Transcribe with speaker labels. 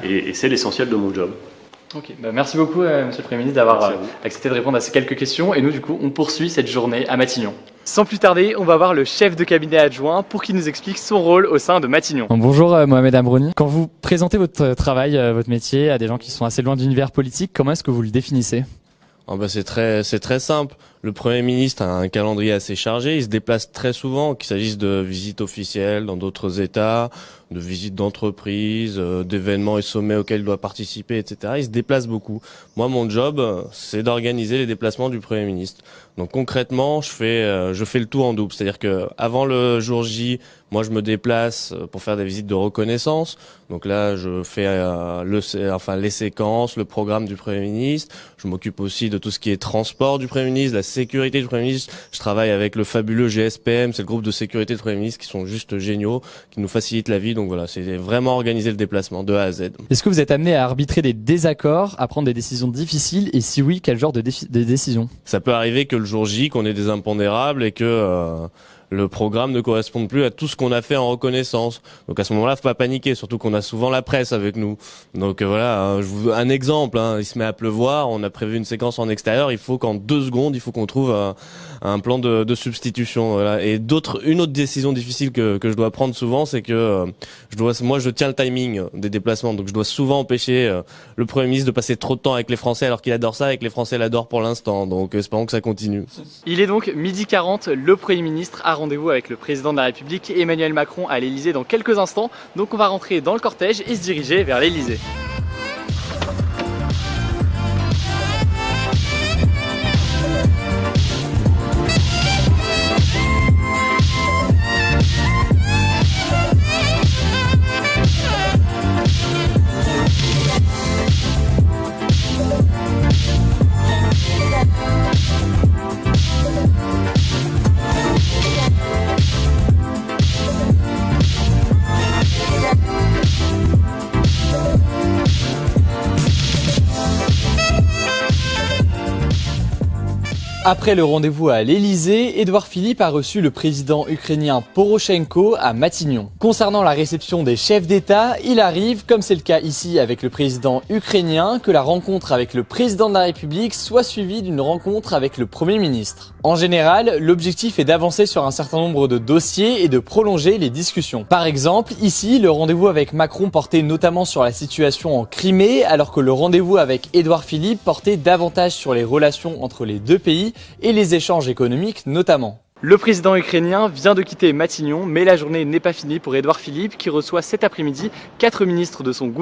Speaker 1: et c'est l'essentiel de mon job.
Speaker 2: Ok, merci beaucoup Monsieur le Premier ministre d'avoir accepté de répondre à ces quelques questions et nous du coup on poursuit cette journée à Matignon. Sans plus tarder, on va voir le chef de cabinet adjoint pour qu'il nous explique son rôle au sein de Matignon.
Speaker 3: Bonjour Mohamed Amrouni. Quand vous présentez votre travail, votre métier à des gens qui sont assez loin de l'univers politique, comment est-ce que vous le définissez ?
Speaker 4: C'est très simple. Le Premier ministre a un calendrier assez chargé. Il se déplace très souvent, qu'il s'agisse de visites officielles dans d'autres États, de visites d'entreprises, d'événements et sommets auxquels il doit participer, etc. Il se déplace beaucoup. Moi, mon job, c'est d'organiser les déplacements du Premier ministre. Donc concrètement, je fais le tout en double. C'est-à-dire que avant le jour J, moi, je me déplace pour faire des visites de reconnaissance. Donc là, je fais les séquences, le programme du Premier ministre. Je m'occupe aussi de tout ce qui est transport du Premier ministre, la sécurité du Premier ministre. Je travaille avec le fabuleux GSPM, c'est le groupe de sécurité du Premier ministre qui sont juste géniaux, qui nous facilitent la vie. Donc voilà, c'est vraiment organiser le déplacement de A à Z.
Speaker 3: Est-ce que vous êtes amené à arbitrer des désaccords, à prendre des décisions difficiles et si oui, quel genre de décisions ?
Speaker 4: Ça peut arriver que le jour J, qu'on ait des impondérables et que le programme ne correspond plus à tout ce qu'on a fait en reconnaissance. Donc à ce moment-là, faut pas paniquer, surtout qu'on a souvent la presse avec nous. Donc voilà, un exemple, il se met à pleuvoir, on a prévu une séquence en extérieur, il faut qu'en 2 secondes, il faut qu'on trouve un plan de substitution. Voilà. Et une autre décision difficile que je dois prendre souvent, c'est que je tiens le timing des déplacements, donc je dois souvent empêcher le Premier ministre de passer trop de temps avec les Français alors qu'il adore ça et que les Français l'adorent pour l'instant. Donc espérons que ça continue.
Speaker 2: Il est donc 12h40, le Premier ministre a rendez-vous avec le président de la République Emmanuel Macron à l'Elysée dans quelques instants. Donc on va rentrer dans le cortège et se diriger vers l'Elysée. Après le rendez-vous à l'Elysée, Édouard Philippe a reçu le président ukrainien Poroshenko à Matignon. Concernant la réception des chefs d'État, il arrive, comme c'est le cas ici avec le président ukrainien, que la rencontre avec le président de la République soit suivie d'une rencontre avec le Premier ministre. En général, l'objectif est d'avancer sur un certain nombre de dossiers et de prolonger les discussions. Par exemple, ici, le rendez-vous avec Macron portait notamment sur la situation en Crimée, alors que le rendez-vous avec Édouard Philippe portait davantage sur les relations entre les deux pays et les échanges économiques notamment. Le président ukrainien vient de quitter Matignon, mais la journée n'est pas finie pour Édouard Philippe qui reçoit cet après-midi 4 ministres de son gouvernement.